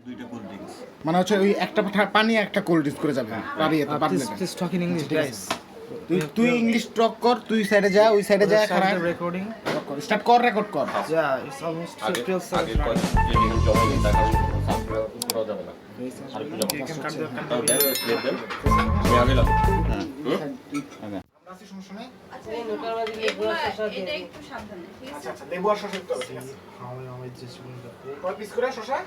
দুইটা cold drinks মানে হচ্ছে ওই একটা পানি একটা কোল্ড ড্রিঙ্কস করে যাবে পারিয়ে তো পারবে না Please talk in English, guys. তুই ইংলিশ টক কর তুই সাইডে যা ওই সাইডে যা খারাপ Recording. স্টার্ট কর রেকর্ড কর Yeah, it's almost 12 seconds. আগে কয় ট্রেনিং জমা দিন টাকা সাবস্ক্রাইব করা যাবে না আর একটু জমা You can cut the দাও দেন প্লেট দেন আমি আগে লাগ আমরা আছি সমস্যা নেই আচ্ছা এটা একটু সাবধানে ঠিক আছে আচ্ছা লেবু আর শসা দিতে হবে ঠিক আছে How I just want the food. কয় পিস করে শসা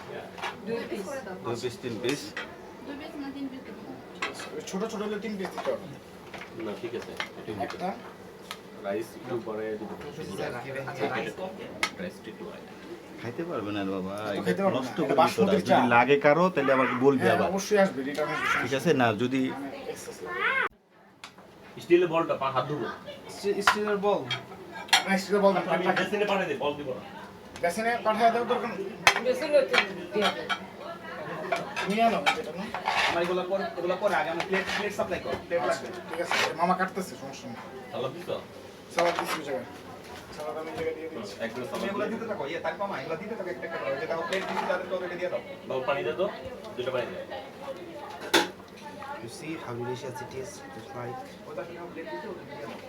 2 পিস করে দাও 2 পিস 3 পিস 2 পিস না 3 পিস ছোট ছোট হলে 3 পিস দিতে হবে না ঠিক আছে একটা রাইস একটু পরে দিব রাইস একটু খাইতে পারবে না বাবা খাইতে পারবে না। নষ্ট এটা করে বাসমতির যদি চা। লাগে কারো তাহলে আবার বলবি হ্যাঁ, আবার অবশ্যই আসবে রিটার্ন আসবে ঠিক আছে না যদি স্টিলের বলটা পা হাত ধরো Still a ball. নেক্সট বল না আমি বেসিনে পানি দে বল দিব না বেসিনে পাঠায় দাও দরকার নেই। বেশি লইতে দিয়া নিয়ে আনো এটা না আমার এগুলো পরে আগে আমি প্লেট সাপ্লাই কর প্লেট লাগবে ঠিক আছে মামা কাটতেছে সমস্যা নেই সালাদ দিছ সালাদ দিছি জায়গা সালাদ আমি জায়গা দিয়ে দিচ্ছি একটু তুমি সালাদ এগুলো দিতে থাকো তার কমা এগুলো দিতে থাকো একটা করে যেটা প্লেট দিছি তাদেরকে ওদেরকে দিয়ে দাও দাও পানি দে তো দুটো পানি দে You see how delicious it is? It's like ওটা কি প্লেট দিতে ওদেরকে দিয়ে দাও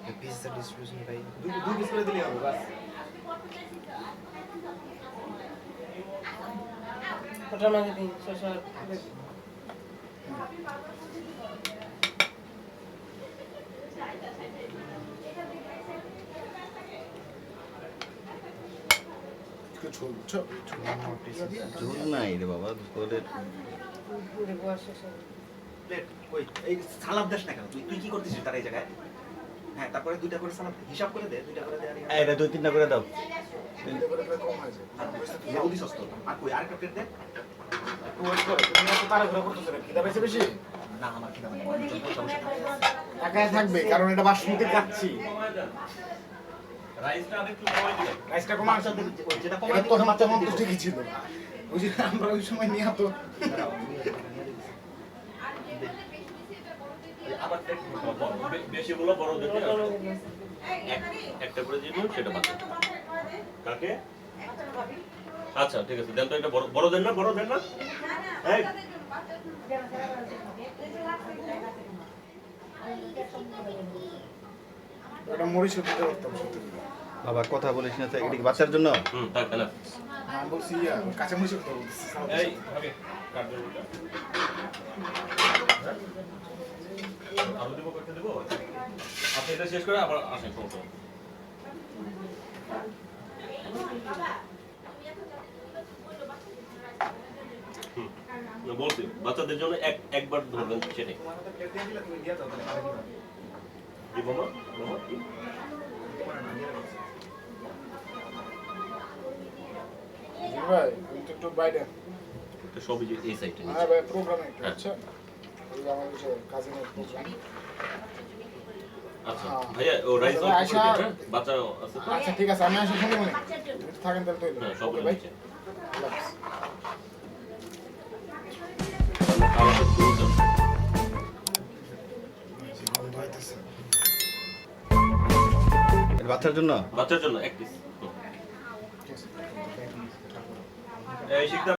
the pizza distribution by দুই পিস করে দিলেই হবে বাস ওটা মাঝে দিন শশা একটু ঝোল ঝোল ঝোল নাই রে বাবা তোদের দেবো আর শশা প্লেট ওই এই সালাদ দেশ না কেন তুই কি করতেছিস তার এই জায়গায় হ্যাঁ তারপরে দুইটা করে সালাদ হিসাব করে দে দুইটা করে দে আর এটা 2-3টা করে দাও কম হয়েছে লেবু দিছস তো আর কই আরেকটা প্লেট দে একটু ওয়েট করো তুমি এত তাড়াহুড়া করতেছো না খিদা পেয়েছে বেশি না আমার কি দাম সমস্যা একাই থাকবে কারণ এটা বাসমতি কাচ্ছি রাইসটা আরেকটু কমাই দিও রাইসটা কমা আসা ওই যেটা এটা কমাই তো আমার তখন তো ঠিকই ছিল ওই যে আমরা ওই সময় নিয়ে তো আবার প্লেট বেশি গুলো বড় দেখে একটা করে দিব সেটা বাদ কাকে আচ্ছা ঠিক আছে দেন তো এটা বড় দেন না এই এটা মরিচ দিতে পারতাম সত্যি বাবা কথা বলিস না তো এটা কি বাচ্চার জন্য থাক না আমি বলছি কাঁচা মরিচ দিতে বলছি এই ওকে কাট দেব আলু দেব করতে দেব আপনি এটা শেষ করে আবার আসেন সমস্যা বলছি বাচ্চাদের জন্য একবার ধরবেন সেটাই প্লেট দিয়ে দিলে তুমি দিয়ে দাও তাহলে পারে দিবা দিব না ভাই আমি তো একটু বাইরে তো সবই যে এই সাইডে হ্যাঁ ভাই প্রোগ্রামে একটু আচ্ছা ওই যে আমার কিছু কাজিনের প্রোগ্রাম আচ্ছা ভাইয়া ও রাইস অফ আচ্ছা, করে দিন বাচ্চা আছে তো আচ্ছা ঠিক আছে আমি আসি শুনি মনে থাকেন তাহলে তো হ্যাঁ সব ভাই নিচে আল্লাহ হাফেজ। খাওয়াটা দ্রুত গন্ধ হইতেছে। এটা বাচ্চার জন্য বাচ্চার জন্য এক পিস এই শিখতে